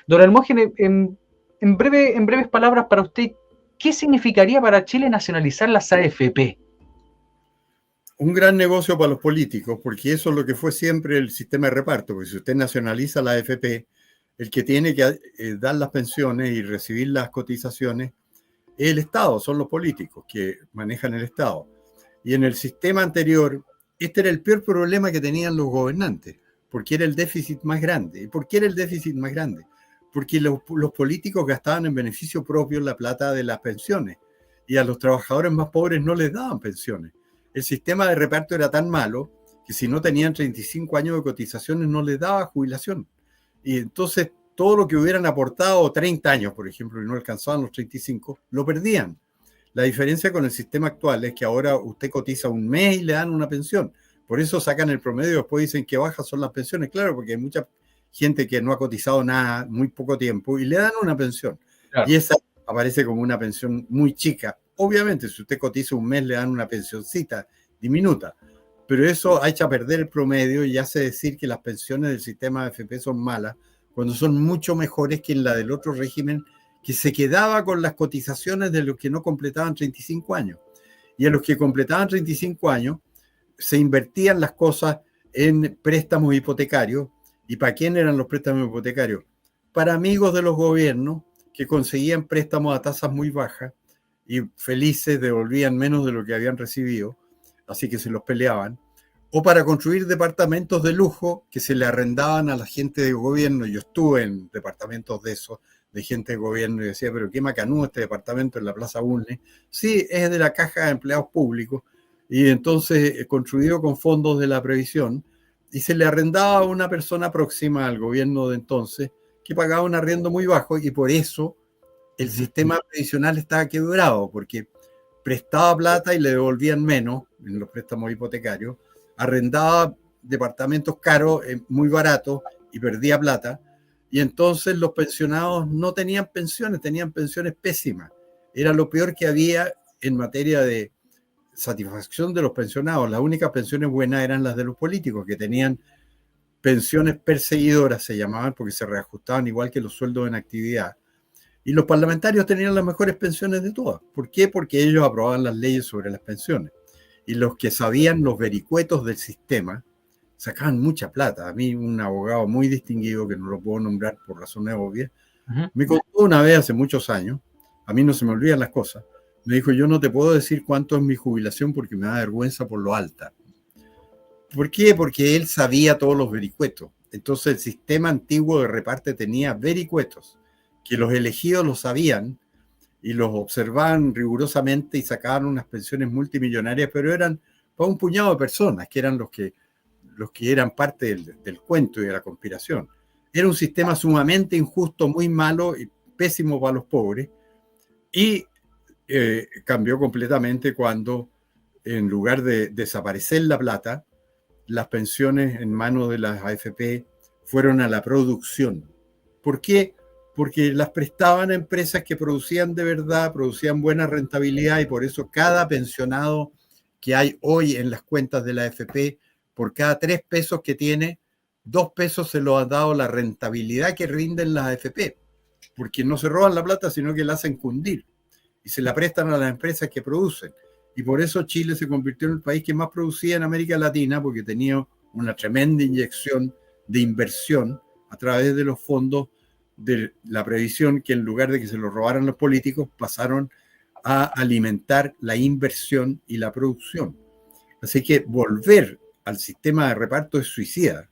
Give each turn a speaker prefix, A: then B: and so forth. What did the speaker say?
A: Don Hermógenes, en breves palabras para usted, ¿qué significaría para Chile nacionalizar las AFP?
B: Un gran negocio para los políticos, porque eso es lo que fue siempre el sistema de reparto, porque si usted nacionaliza la AFP, el que tiene que dar las pensiones y recibir las cotizaciones es el Estado, son los políticos que manejan el Estado. Y en el sistema anterior, este era el peor problema que tenían los gobernantes, porque era el déficit más grande. ¿Y por qué era el déficit más grande? Porque los políticos gastaban en beneficio propio la plata de las pensiones y a los trabajadores más pobres no les daban pensiones. El sistema de reparto era tan malo que si no tenían 35 años de cotizaciones no les daba jubilación. Y entonces todo lo que hubieran aportado 30 años, por ejemplo, y no alcanzaban los 35, lo perdían. La diferencia con el sistema actual es que ahora usted cotiza un mes y le dan una pensión. Por eso sacan el promedio y después dicen que bajas son las pensiones. Claro, porque hay mucha gente que no ha cotizado nada, muy poco tiempo, y le dan una pensión.
A: Claro.
B: Y esa aparece como una pensión muy chica. Obviamente, si usted cotiza un mes, le dan una pensioncita diminuta. Pero eso ha hecho a perder el promedio y hace decir que las pensiones del sistema de AFP son malas, cuando son mucho mejores que en la del otro régimen, que se quedaba con las cotizaciones de los que no completaban 35 años. Y a los que completaban 35 años se invertían las cosas en préstamos hipotecarios. ¿Y para quién eran los préstamos hipotecarios? Para amigos de los gobiernos que conseguían préstamos a tasas muy bajas y felices devolvían menos de lo que habían recibido, así que se los peleaban, o para construir departamentos de lujo que se le arrendaban a la gente de gobierno. Yo estuve en departamentos de esos, de gente de gobierno, y decía, pero qué macanudo este departamento en la Plaza Bulnes. Sí, es de la Caja de Empleados Públicos, y entonces construido con fondos de la previsión, y se le arrendaba a una persona próxima al gobierno de entonces, que pagaba un arriendo muy bajo, y por eso el sistema previsional estaba quebrado, porque prestaba plata y le devolvían menos en los préstamos hipotecarios, arrendaba departamentos caros, muy baratos, y perdía plata, y entonces los pensionados no tenían pensiones, tenían pensiones pésimas. Era lo peor que había en materia de satisfacción de los pensionados. Las únicas pensiones buenas eran las de los políticos, que tenían pensiones perseguidoras, se llamaban, porque se reajustaban igual que los sueldos en actividad. Y los parlamentarios tenían las mejores pensiones de todas. ¿Por qué? Porque ellos aprobaban las leyes sobre las pensiones. Y los que sabían los vericuetos del sistema sacaban mucha plata. A mí un abogado muy distinguido, que no lo puedo nombrar por razones obvias, me contó una vez hace muchos años, a mí no se me olvidan las cosas, me dijo, yo no te puedo decir cuánto es mi jubilación porque me da vergüenza por lo alta. ¿Por qué? Porque él sabía todos los vericuetos. Entonces el sistema antiguo de reparte tenía vericuetos, que los elegidos lo sabían y los observaban rigurosamente y sacaban unas pensiones multimillonarias, pero eran para un puñado de personas, que eran los que eran parte del cuento y de la conspiración. Era un sistema sumamente injusto, muy malo y pésimo para los pobres, y cambió completamente cuando, en lugar de desaparecer la plata, las pensiones en manos de las AFP fueron a la producción. ¿Por qué? Porque las prestaban a empresas que producían de verdad, producían buena rentabilidad, y por eso cada pensionado que hay hoy en las cuentas de la AFP, por cada 3 pesos que tiene, 2 pesos se lo ha dado la rentabilidad que rinden las AFP, porque no se roban la plata, sino que la hacen cundir y se la prestan a las empresas que producen. Y por eso Chile se convirtió en el país que más producía en América Latina, porque tenía una tremenda inyección de inversión a través de los fondos de la previsión, que en lugar de que se lo robaran los políticos, pasaron a alimentar la inversión y la producción. Así que volver al sistema de reparto es suicida.